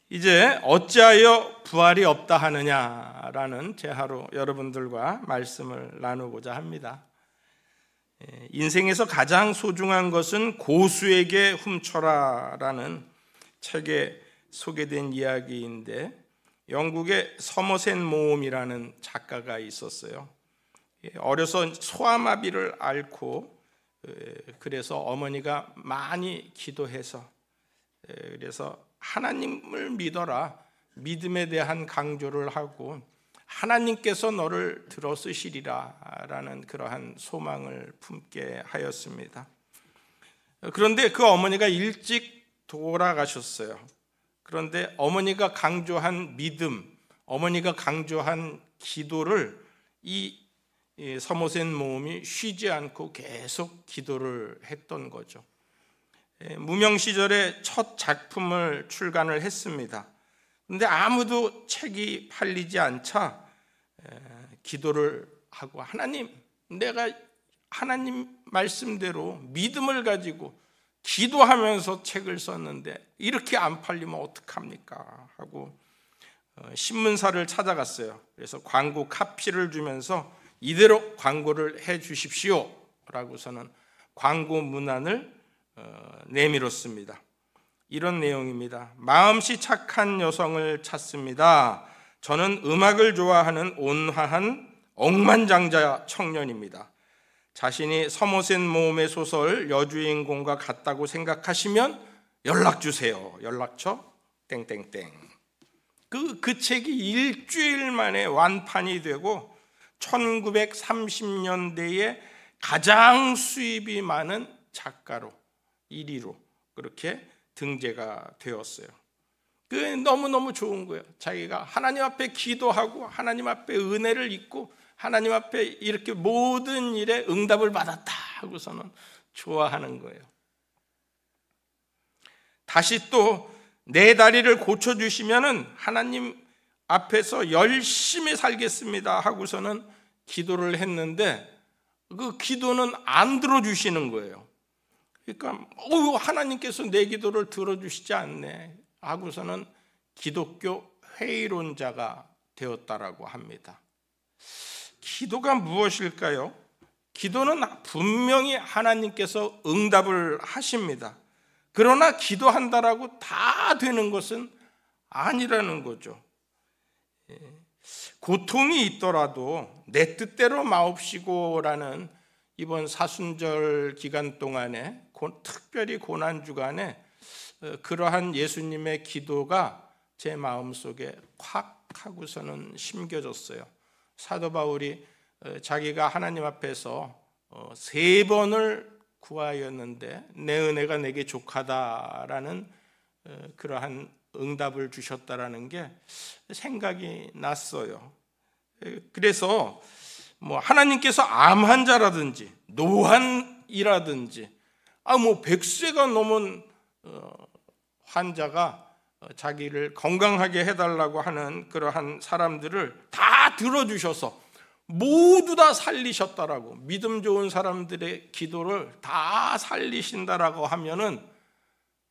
이제 어찌하여 부활이 없다 하느냐라는 제하로 여러분들과 말씀을 나누고자 합니다. 인생에서 가장 소중한 것은 고수에게 훔쳐라라는 책에 소개된 이야기인데, 영국의 서머셋 모음이라는 작가가 있었어요. 어려서 소아마비를 앓고, 그래서 어머니가 많이 기도해서, 그래서 하나님을 믿어라, 믿음에 대한 강조를 하고 하나님께서 너를 들어 쓰시리라 라는 그러한 소망을 품게 하였습니다. 그런데 그 어머니가 일찍 돌아가셨어요. 그런데 어머니가 강조한 믿음, 어머니가 강조한 기도를 이 서머셋 모음이 쉬지 않고 계속 기도를 했던 거죠. 무명 시절에 첫 작품을 출간을 했습니다. 그런데 아무도 책이 팔리지 않자 기도를 하고, 하나님, 내가 하나님 말씀대로 믿음을 가지고 기도하면서 책을 썼는데 이렇게 안 팔리면 어떡합니까? 하고 신문사를 찾아갔어요. 그래서 광고 카피를 주면서 이대로 광고를 해 주십시오 라고서는 광고 문안을 내밀었습니다. 이런 내용입니다. 마음씨 착한 여성을 찾습니다. 저는 음악을 좋아하는 온화한 억만장자 청년입니다. 자신이 서머셋 모음의 소설 여주인공과 같다고 생각하시면 연락주세요. 연락처 땡땡땡. 그 책이 일주일 만에 완판이 되고 1930년대에 가장 수입이 많은 작가로 1위로 그렇게 등재가 되었어요. 그게 너무너무 좋은 거예요. 자기가 하나님 앞에 기도하고 하나님 앞에 은혜를 입고 하나님 앞에 이렇게 모든 일에 응답을 받았다 하고서는 좋아하는 거예요. 다시 또 내 다리를 고쳐주시면은 하나님 앞에서 열심히 살겠습니다 하고서는 기도를 했는데 그 기도는 안 들어주시는 거예요. 그러니까 하나님께서 내 기도를 들어주시지 않네 하고서는 기독교 회의론자가 되었다라고 합니다. 기도가 무엇일까요? 기도는 분명히 하나님께서 응답을 하십니다. 그러나 기도한다라고 다 되는 것은 아니라는 거죠. 고통이 있더라도 내 뜻대로 마옵시고라는 이번 사순절 기간 동안에 특별히 고난 주간에 그러한 예수님의 기도가 제 마음속에 확 하고서는 심겨졌어요. 사도 바울이 자기가 하나님 앞에서 3번을 구하였는데 내 은혜가 내게 족하다라는 그러한 응답을 주셨다라는 게 생각이 났어요. 그래서 하나님께서 암 환자라든지 노환이라든지 100세가 넘은 환자가 자기를 건강하게 해달라고 하는 그러한 사람들을 다 들어주셔서 모두 다 살리셨다라고, 믿음 좋은 사람들의 기도를 다 살리신다라고 하면은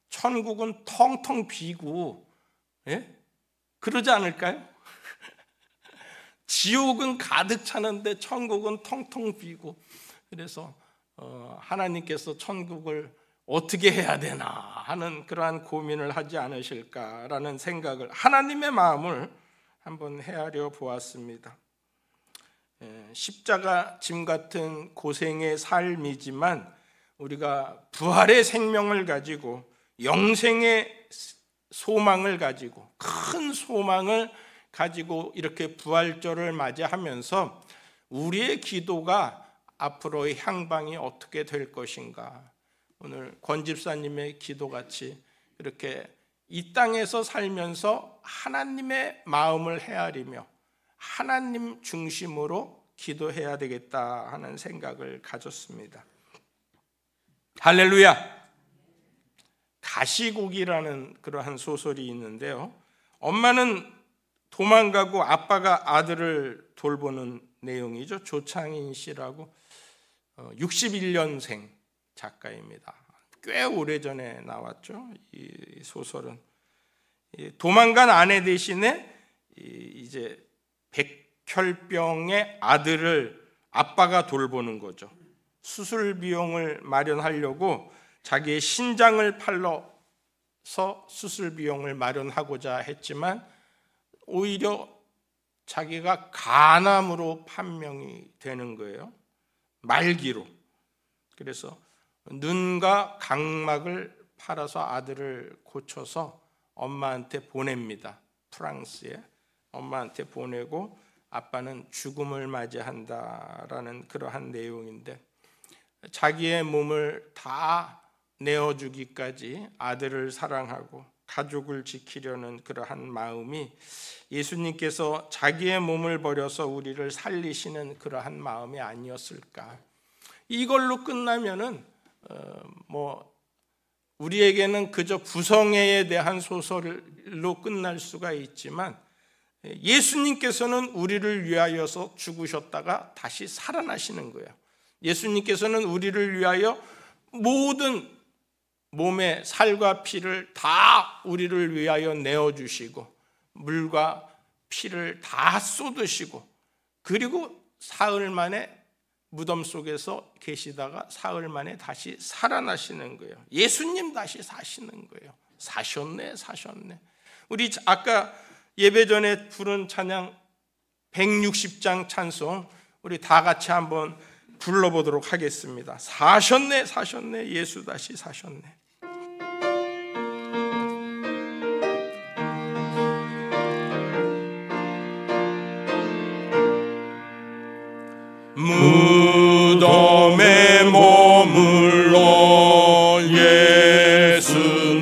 천국은 텅텅 비고, 그러지 않을까요? 지옥은 가득 차는데 천국은 텅텅 비고, 그래서 하나님께서 천국을 어떻게 해야 되나 하는 그러한 고민을 하지 않으실까라는 생각을, 하나님의 마음을 한번 헤아려 보았습니다. 십자가 짐 같은 고생의 삶이지만 우리가 부활의 생명을 가지고 영생의 소망을 가지고, 큰 소망을 가지고 이렇게 부활절을 맞이하면서 우리의 기도가 앞으로의 향방이 어떻게 될 것인가, 오늘 권 집사님의 기도같이 이렇게 이 땅에서 살면서 하나님의 마음을 헤아리며 하나님 중심으로 기도해야 되겠다 하는 생각을 가졌습니다. 할렐루야. 가시고기라는 그러한 소설이 있는데요, 엄마는 도망가고 아빠가 아들을 돌보는 내용이죠. 조창인 씨라고 61년생 작가입니다. 꽤 오래전에 나왔죠, 이 소설은. 도망간 아내 대신에 이제 백혈병의 아들을 아빠가 돌보는 거죠. 수술 비용을 마련하려고 자기의 신장을 팔러서 수술 비용을 마련하고자 했지만 오히려 자기가 간암으로 판명이 되는 거예요. 말기로. 그래서 눈과 각막을 팔아서 아들을 고쳐서 엄마한테 보냅니다. 프랑스에 엄마한테 보내고 아빠는 죽음을 맞이한다라는 그러한 내용인데, 자기의 몸을 다 내어주기까지 아들을 사랑하고 가족을 지키려는 그러한 마음이 예수님께서 자기의 몸을 버려서 우리를 살리시는 그러한 마음이 아니었을까. 이걸로 끝나면은 우리에게는 그저 부성애에 대한 소설로 끝날 수가 있지만, 예수님께서는 우리를 위하여서 죽으셨다가 다시 살아나시는 거예요. 예수님께서는 우리를 위하여 모든 몸의 살과 피를 다 우리를 위하여 내어주시고 물과 피를 다 쏟으시고, 그리고 사흘 만에 무덤 속에서 계시다가 사흘 만에 다시 살아나시는 거예요. 예수님 다시 사시는 거예요. 사셨네. 우리 아까 예배 전에 부른 찬양 160장 찬송, 우리 다 같이 한번 불러보도록 하겠습니다. 사셨네, 예수 다시 사셨네. 무덤에 머물러 예수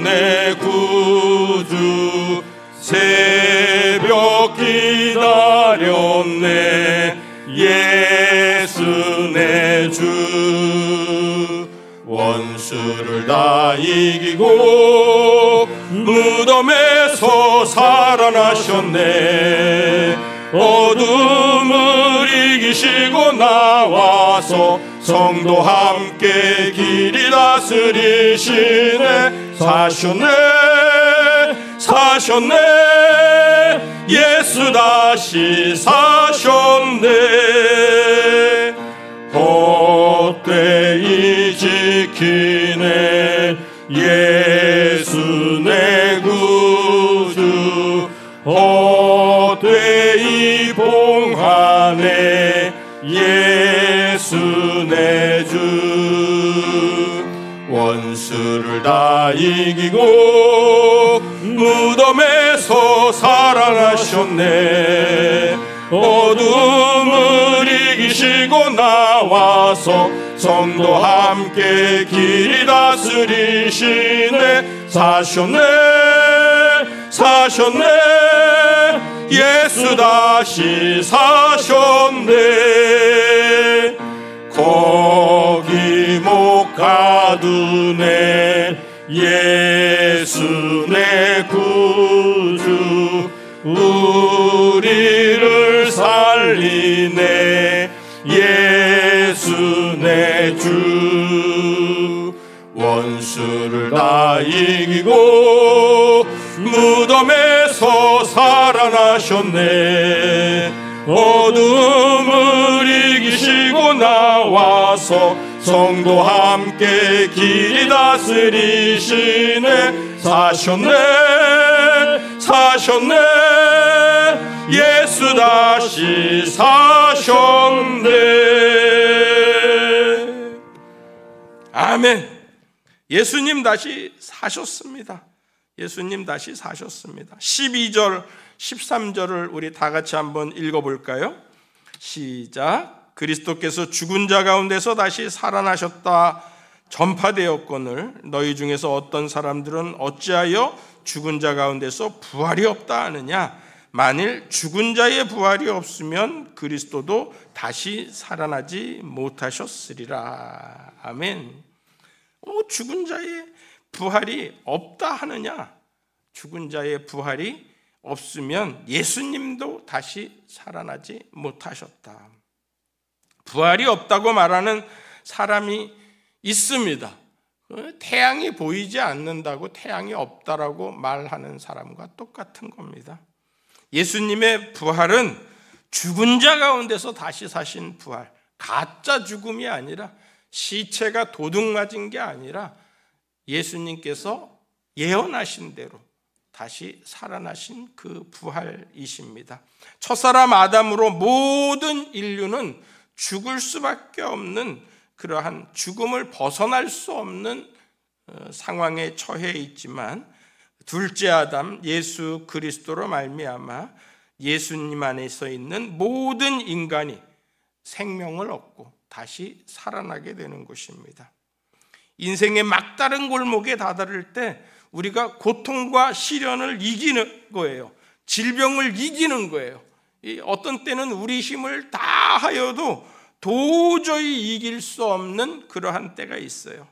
내 구주, 새벽 기다렸네 예수 내 주. 원수를 다 이기고 무덤에서 살아나셨네. 어둠을 이기시고 나와서 성도 함께 길이 다스리시네. 사셨네 예수 다시 사셨네. 헛되이 지키네 예수 내 구주. 헛되이 봉하네 예수 내 주. 원수를 다 이기고 무덤에서 살아나셨네. 어둠을 이기시고 나와서 성도 함께 길이 다스리시네. 사셨네 예수 다시 사셨네. 거기 못 가두네 예수 내 구주. 우리를 살리네 예수 내 주. 원수를 다 이기고 무덤에서 살아나셨네. 어둠을 이기시고 나와서 성도 함께 길이 다스리시네. 사셨네 예수 다시 사셨네. 아멘. 예수님 다시 사셨습니다. 예수님 다시 사셨습니다. 12절 13절을 우리 다 같이 한번 읽어볼까요? 시작. 그리스도께서 죽은 자 가운데서 다시 살아나셨다 전파되었거늘 너희 중에서 어떤 사람들은 어찌하여 죽은 자 가운데서 부활이 없다 하느냐. 만일 죽은 자의 부활이 없으면 그리스도도 다시 살아나지 못하셨으리라. 아멘. 죽은 자의 부활이 없다 하느냐. 죽은 자의 부활이 없으면 예수님도 다시 살아나지 못하셨다. 부활이 없다고 말하는 사람이 있습니다. 태양이 보이지 않는다고 태양이 없다라고 말하는 사람과 똑같은 겁니다. 예수님의 부활은 죽은 자 가운데서 다시 사신 부활, 가짜 죽음이 아니라 시체가 도둑 맞은 게 아니라 예수님께서 예언하신 대로 다시 살아나신 그 부활이십니다. 첫사람 아담으로 모든 인류는 죽을 수밖에 없는 그러한 죽음을 벗어날 수 없는 상황에 처해 있지만 둘째 아담 예수 그리스도로 말미암아 예수님 안에서 있는 모든 인간이 생명을 얻고 다시 살아나게 되는 것입니다. 인생의 막다른 골목에 다다를 때 우리가 고통과 시련을 이기는 거예요. 질병을 이기는 거예요. 어떤 때는 우리 힘을 다하여도 도저히 이길 수 없는 그러한 때가 있어요.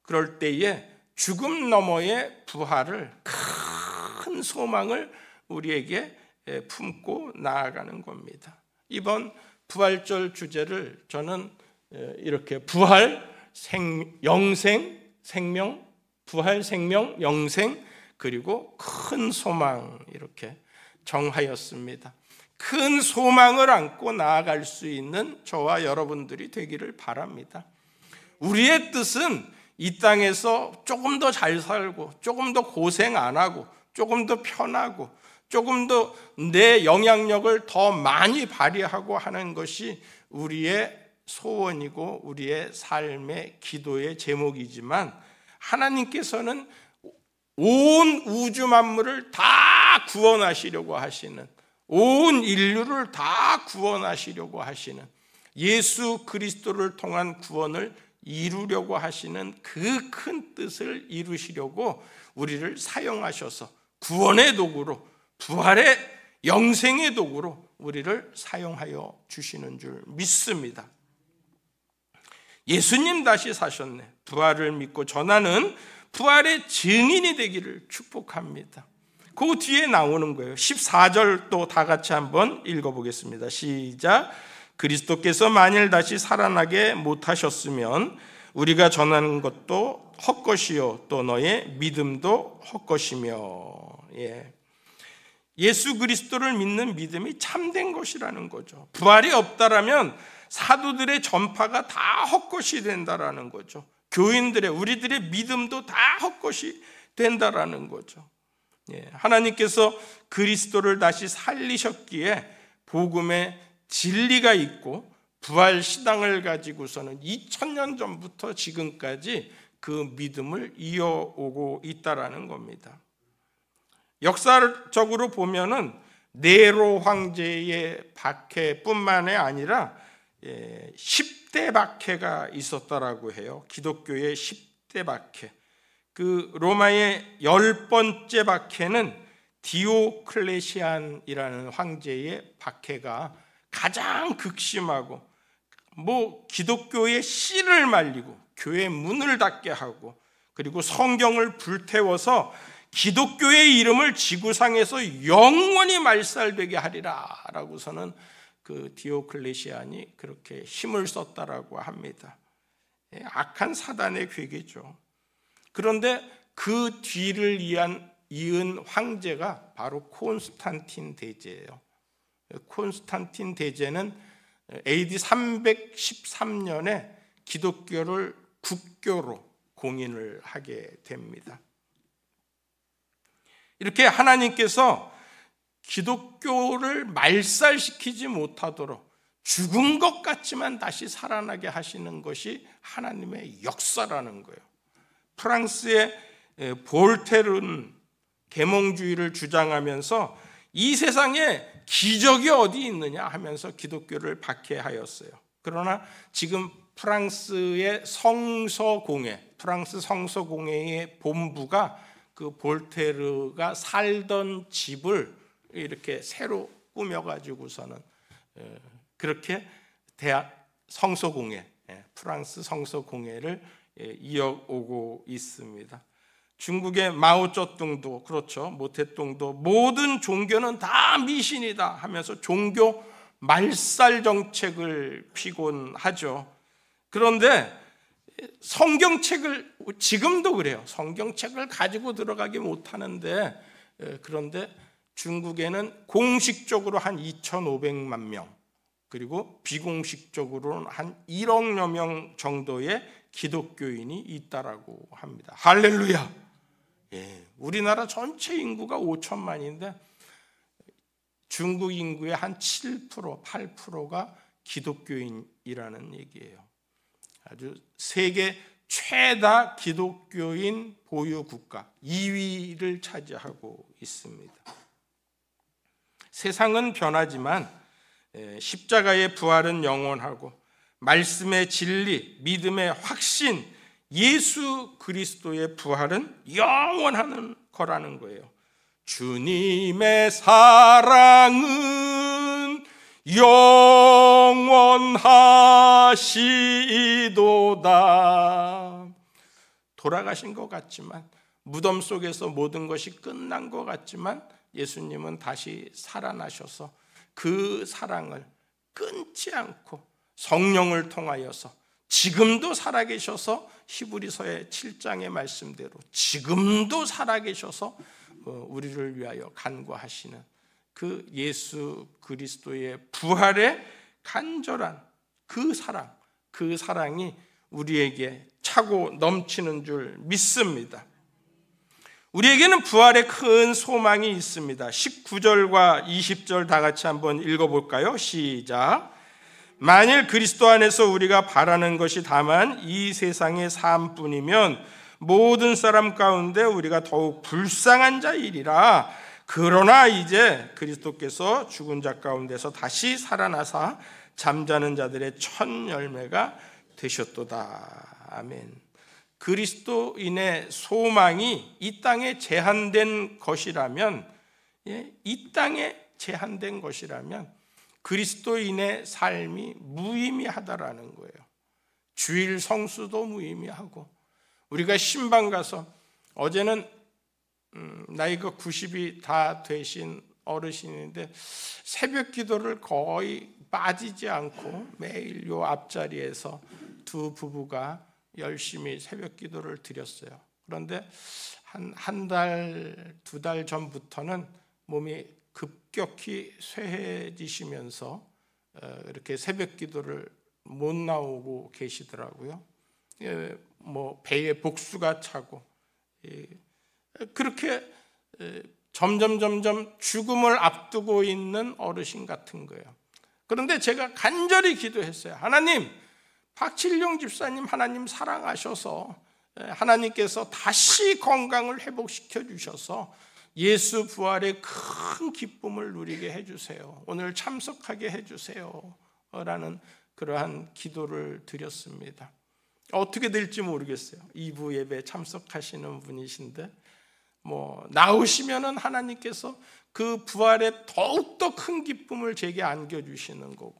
그럴 때에 죽음 너머의 부활을, 큰 소망을 우리에게 품고 나아가는 겁니다. 이번 부활절 주제를 저는 이렇게 부활, 영생, 생명, 부활, 생명, 영생, 그리고 큰 소망 이렇게 정하였습니다. 큰 소망을 안고 나아갈 수 있는 저와 여러분들이 되기를 바랍니다. 우리의 뜻은 이 땅에서 조금 더 잘 살고, 조금 더 고생 안 하고, 조금 더 편하고, 조금 더 내 영향력을 더 많이 발휘하고 하는 것이 우리의 소원이고 우리의 삶의 기도의 제목이지만, 하나님께서는 온 우주 만물을 다 구원하시려고 하시는, 온 인류를 다 구원하시려고 하시는, 예수 그리스도를 통한 구원을 이루려고 하시는 그 큰 뜻을 이루시려고 우리를 사용하셔서 구원의 도구로, 부활의 영생의 도구로 우리를 사용하여 주시는 줄 믿습니다. 예수님 다시 사셨네. 부활을 믿고 전하는 부활의 증인이 되기를 축복합니다. 그 뒤에 나오는 거예요. 14절 또 다 같이 한번 읽어보겠습니다. 시작. 그리스도께서 만일 다시 살아나게 못하셨으면 우리가 전하는 것도 헛것이요 또 너의 믿음도 헛것이며. 예수 그리스도를 믿는 믿음이 참된 것이라는 거죠. 부활이 없다라면 사도들의 전파가 다 헛것이 된다라는 거죠. 교인들의, 우리들의 믿음도 다 헛것이 된다라는 거죠. 하나님께서 그리스도를 다시 살리셨기에 복음에 진리가 있고 부활 신앙을 가지고서는 2000년 전부터 지금까지 그 믿음을 이어오고 있다라는 겁니다. 역사적으로 보면은 네로 황제의 박해뿐만이 아니라 10대 박해가 있었다라고 해요. 기독교의 10대 박해. 그 로마의 10번째 박해는 디오클레시안이라는 황제의 박해가 가장 극심하고, 기독교의 씨를 말리고 교회 문을 닫게 하고, 그리고 성경을 불태워서 기독교의 이름을 지구상에서 영원히 말살되게 하리라 라고서는 그 디오클레시안이 그렇게 힘을 썼다라고 합니다. 악한 사단의 괴계죠. 그런데 그 뒤를 이은 황제가 바로 콘스탄틴 대제예요. 콘스탄틴 대제는 AD 313년에 기독교를 국교로 공인을 하게 됩니다. 이렇게 하나님께서 기독교를 말살시키지 못하도록 죽은 것 같지만 다시 살아나게 하시는 것이 하나님의 역사라는 거예요. 프랑스의 볼테르는 계몽주의를 주장하면서 이 세상에 기적이 어디 있느냐 하면서 기독교를 박해하였어요. 그러나 지금 프랑스의 성서공회, 프랑스 성서공회의 본부가 그 볼테르가 살던 집을 이렇게 새로 꾸며가지고서는 그렇게 대학 성서공회, 프랑스 성서공회를 이어오고 있습니다. 중국의 마오쩌둥도 그렇죠. 모태똥도 모든 종교는 다 미신이다 하면서 종교 말살 정책을 피곤하죠. 그런데 성경책을 지금도 그래요. 성경책을 가지고 들어가기 못하는데 그런데 중국에는 공식적으로 한 2,500만 명 그리고 비공식적으로는 한 1억여 명 정도의 기독교인이 있다라고 합니다. 할렐루야. 우리나라 전체 인구가 5천만인데 중국 인구의 한 7%, 8%가 기독교인이라는 얘기예요. 아주 세계 최다 기독교인 보유 국가 2위를 차지하고 있습니다. 세상은 변하지만 십자가의 부활은 영원하고 말씀의 진리, 믿음의 확신, 예수 그리스도의 부활은 영원한 거라는 거예요. 주님의 사랑은 영원하시도다. 돌아가신 것 같지만 무덤 속에서 모든 것이 끝난 것 같지만 예수님은 다시 살아나셔서 그 사랑을 끊지 않고 성령을 통하여서 지금도 살아계셔서 히브리서의 7장의 말씀대로 지금도 살아계셔서 우리를 위하여 간구하시는 그 예수 그리스도의 부활의 간절한 그 사랑이 우리에게 차고 넘치는 줄 믿습니다. 우리에게는 부활의 큰 소망이 있습니다. 19절과 20절 다 같이 한번 읽어볼까요? 시작. 만일 그리스도 안에서 우리가 바라는 것이 다만 이 세상의 삶뿐이면 모든 사람 가운데 우리가 더욱 불쌍한 자이리라. 그러나 이제 그리스도께서 죽은 자 가운데서 다시 살아나사 잠자는 자들의 첫 열매가 되셨도다. 아멘. 그리스도인의 소망이 이 땅에 제한된 것이라면, 이 땅에 제한된 것이라면 그리스도인의 삶이 무의미하다라는 거예요. 주일 성수도 무의미하고, 우리가 신방 가서, 어제는 나이가 90이 다 되신 어르신인데 새벽 기도를 거의 빠지지 않고 매일 요 앞자리에서 두 부부가 열심히 새벽 기도를 드렸어요. 그런데 한 달, 두 달 전부터는 몸이 급격히 쇠해지시면서 이렇게 새벽 기도를 못 나오고 계시더라고요. 뭐 배에 복수가 차고, 그렇게 점점 죽음을 앞두고 있는 어르신 같은 거예요. 그런데 제가 간절히 기도했어요. 하나님, 박칠룡 집사님 하나님 사랑하셔서 하나님께서 다시 건강을 회복시켜 주셔서 예수 부활의 큰 기쁨을 누리게 해주세요. 오늘 참석하게 해주세요. 라는 그러한 기도를 드렸습니다. 어떻게 될지 모르겠어요. 2부 예배 참석하시는 분이신데 나오시면은 하나님께서 그 부활에 더욱더 큰 기쁨을 제게 안겨주시는 거고,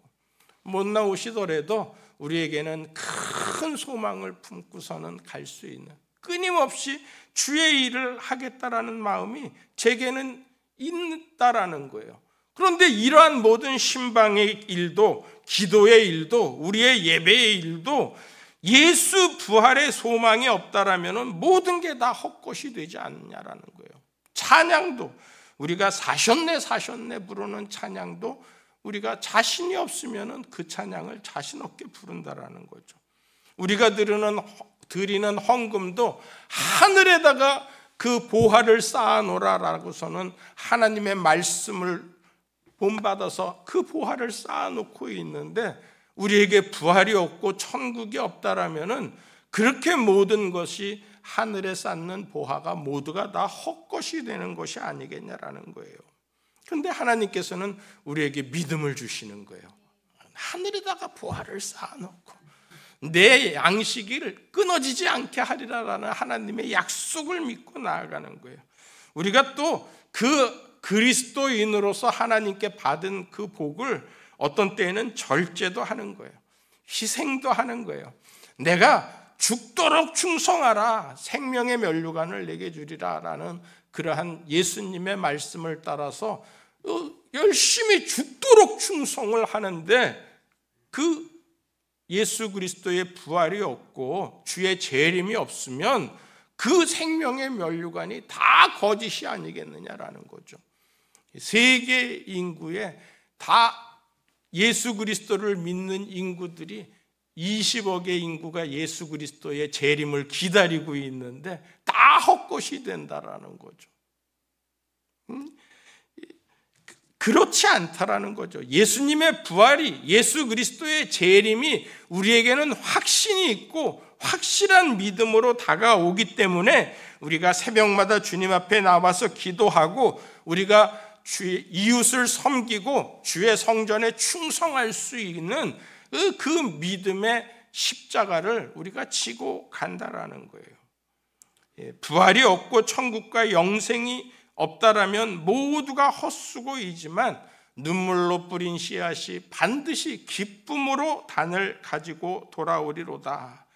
못 나오시더라도 우리에게는 큰 소망을 품고서는 갈 수 있는, 끊임없이 주의 일을 하겠다라는 마음이 제게는 있다라는 거예요. 그런데 이러한 모든 신방의 일도, 기도의 일도, 우리의 예배의 일도 예수 부활의 소망이 없다라면 모든 게 다 헛것이 되지 않느냐라는 거예요. 찬양도, 우리가 사셨네 부르는 찬양도 우리가 자신이 없으면 그 찬양을 자신 없게 부른다라는 거죠. 우리가 드리는 헌금도 하늘에다가 그 보화를 쌓아놓으라라고서는 하나님의 말씀을 본받아서 그 보화를 쌓아놓고 있는데, 우리에게 부활이 없고 천국이 없다라면은 그렇게 모든 것이 하늘에 쌓는 보화가 모두가 다 헛것이 되는 것이 아니겠냐라는 거예요. 그런데 하나님께서는 우리에게 믿음을 주시는 거예요. 하늘에다가 보화를 쌓아놓고 내 양식을 끊어지지 않게 하리라라는 하나님의 약속을 믿고 나아가는 거예요. 우리가 또 그 그리스도인으로서 하나님께 받은 그 복을 어떤 때에는 절제도 하는 거예요. 희생도 하는 거예요. 내가 죽도록 충성하라, 생명의 면류관을 내게 주리라 라는 그러한 예수님의 말씀을 따라서 열심히 죽도록 충성을 하는데, 그 예수 그리스도의 부활이 없고 주의 재림이 없으면 그 생명의 면류관이 다 거짓이 아니겠느냐라는 거죠. 세계 인구에 다 예수 그리스도를 믿는 인구들이 20억의 인구가 예수 그리스도의 재림을 기다리고 있는데 다 헛것이 된다라는 거죠. 그렇지 않다라는 거죠. 예수님의 부활이, 예수 그리스도의 재림이 우리에게는 확신이 있고 확실한 믿음으로 다가오기 때문에 우리가 새벽마다 주님 앞에 나와서 기도하고 우리가 주의 이웃을 섬기고 주의 성전에 충성할 수 있는 그 믿음의 십자가를 우리가 지고 간다라는 거예요. 부활이 없고 천국과 영생이 없다라면 모두가 헛수고이지만 눈물로 뿌린 씨앗이 반드시 기쁨으로 단을 가지고 돌아오리로다.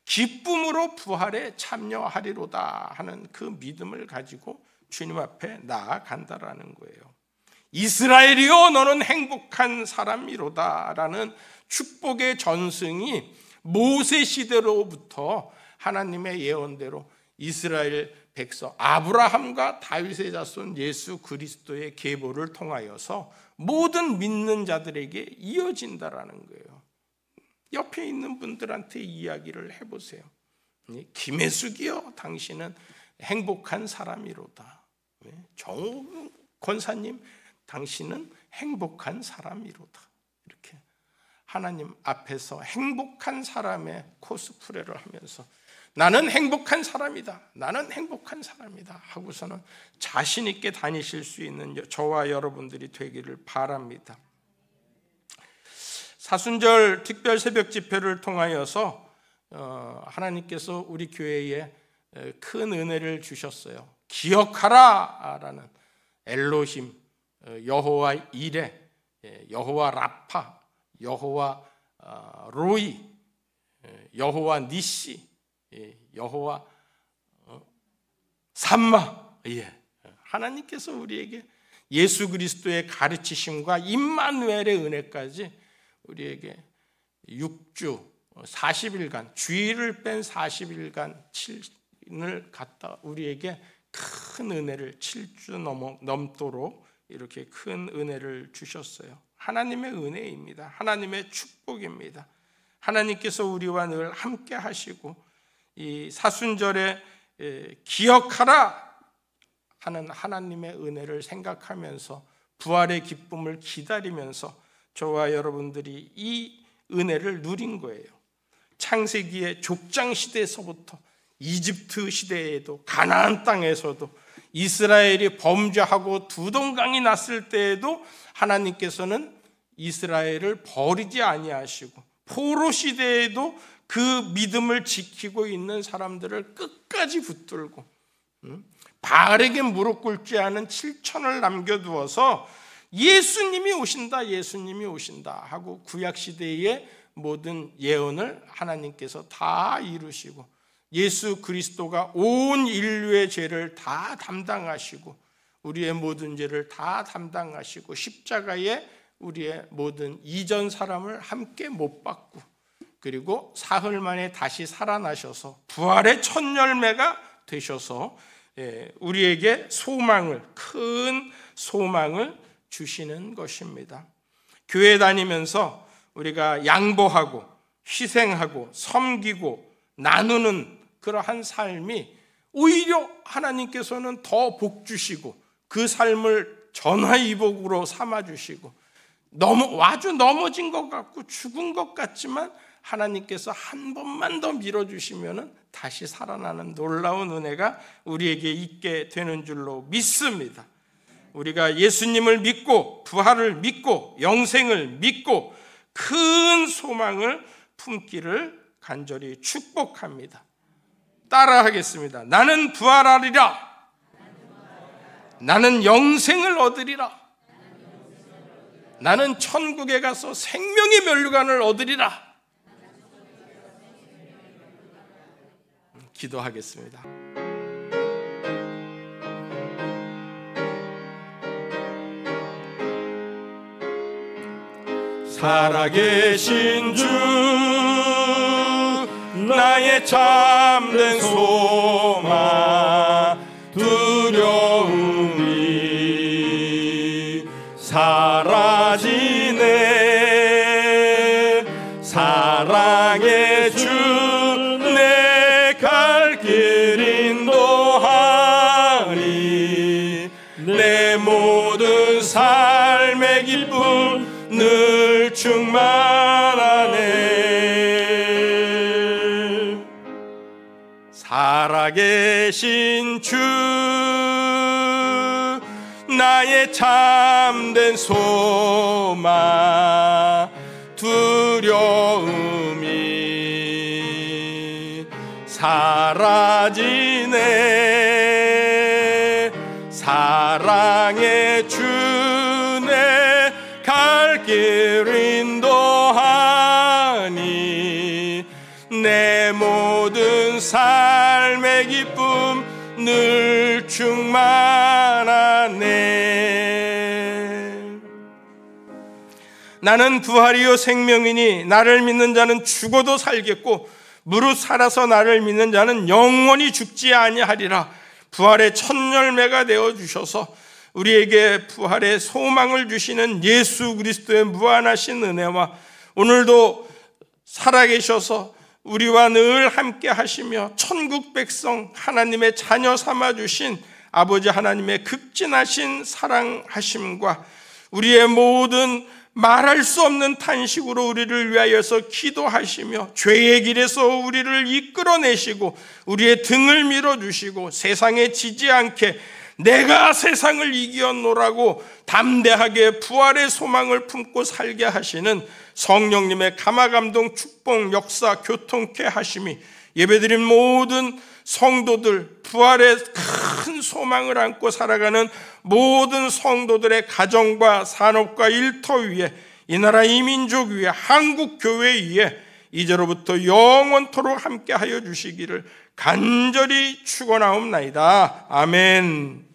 기쁨으로 부활에 참여하리로다 하는 그 믿음을 가지고 주님 앞에 나아간다라는 거예요. 이스라엘이여 너는 행복한 사람이로다 라는 축복의 전승이 모세 시대로부터 하나님의 예언대로 이스라엘 백성 아브라함과 다윗의 자손 예수 그리스도의 계보를 통하여서 모든 믿는 자들에게 이어진다라는 거예요. 옆에 있는 분들한테 이야기를 해보세요. 김혜숙이요 당신은 행복한 사람이로다. 정우 권사님 당신은 행복한 사람이로다. 이렇게 하나님 앞에서 행복한 사람의 코스프레를 하면서 나는 행복한 사람이다. 나는 행복한 사람이다. 하고서는 자신 있게 다니실 수 있는 저와 여러분들이 되기를 바랍니다. 사순절 특별 새벽 집회를 통하여서 하나님께서 우리 교회에 큰 은혜를 주셨어요. 기억하라 라는 엘로힘, 여호와 이레, 여호와 라파, 여호와 로이, 여호와 니시, 여호와 삼마. 하나님께서 우리에게 예수 그리스도의 가르치심과 임마누엘의 은혜까지 우리에게 6주 40일간 주일을 뺀 40일간 7을 갖다 우리에게 큰 은혜를 7주 넘도록 이렇게 큰 은혜를 주셨어요. 하나님의 은혜입니다. 하나님의 축복입니다. 하나님께서 우리와 늘 함께 하시고 이 사순절에 기억하라 하는 하나님의 은혜를 생각하면서 부활의 기쁨을 기다리면서 저와 여러분들이 이 은혜를 누린 거예요. 창세기의 족장 시대에서부터 이집트 시대에도 가나안 땅에서도 이스라엘이 범죄하고 두동강이 났을 때에도 하나님께서는 이스라엘을 버리지 아니하시고 포로 시대에도 그 믿음을 지키고 있는 사람들을 끝까지 붙들고 바알에게 무릎 꿇지 않은 7천을 남겨두어서 예수님이 오신다, 예수님이 오신다 하고 구약시대의 모든 예언을 하나님께서 다 이루시고 예수 그리스도가 온 인류의 죄를 다 담당하시고 우리의 모든 죄를 다 담당하시고 십자가에 우리의 모든 이전 사람을 함께 못 박고 그리고 사흘 만에 다시 살아나셔서 부활의 첫 열매가 되셔서 우리에게 소망을, 큰 소망을 주시는 것입니다. 교회 다니면서 우리가 양보하고 희생하고 섬기고 나누는 그러한 삶이 오히려 하나님께서는 더 복 주시고 그 삶을 전화위복으로 삼아주시고 아주 넘어진 것 같고 죽은 것 같지만 하나님께서 한 번만 더 밀어주시면 다시 살아나는 놀라운 은혜가 우리에게 있게 되는 줄로 믿습니다. 우리가 예수님을 믿고 부활을 믿고 영생을 믿고 큰 소망을 품기를 간절히 축복합니다. 따라하겠습니다. 나는 부활하리라. 나는 영생을 얻으리라. 나는 천국에 가서 생명의 면류관을 얻으리라. 기도하겠습니다. 살아계신 주 나의 참된 소망 두려움이 사라지네. 사랑의 주 내 갈 길 인도하니 내 모든 삶의 기쁨 늘 충만하네. 살아계신 주 나의 참된 소망 두려움이 사라지네. 사랑의 주 내 갈 길 인도하니 내 모든 삶의 기쁨 늘 충만하네. 나는 부활이요 생명이니 나를 믿는 자는 죽어도 살겠고 무릇 살아서 나를 믿는 자는 영원히 죽지 아니하리라. 부활의 첫 열매가 되어 주셔서 우리에게 부활의 소망을 주시는 예수 그리스도의 무한하신 은혜와 오늘도 살아계셔서 우리와 늘 함께 하시며 천국 백성 하나님의 자녀 삼아 주신 아버지 하나님의 극진하신 사랑하심과 우리의 모든 말할 수 없는 탄식으로 우리를 위하여서 기도하시며 죄의 길에서 우리를 이끌어내시고 우리의 등을 밀어주시고 세상에 지지 않게 내가 세상을 이겼노라고 담대하게 부활의 소망을 품고 살게 하시는 성령님의 감화감동 축복 역사 교통케 하심이 예배드린 모든 성도들, 부활의 큰 소망을 안고 살아가는 모든 성도들의 가정과 산업과 일터 위에 이 나라 이 민족 위에 한국 교회 위에 이제로부터 영원토록 함께하여 주시기를 간절히 축원하옵나이다. 아멘.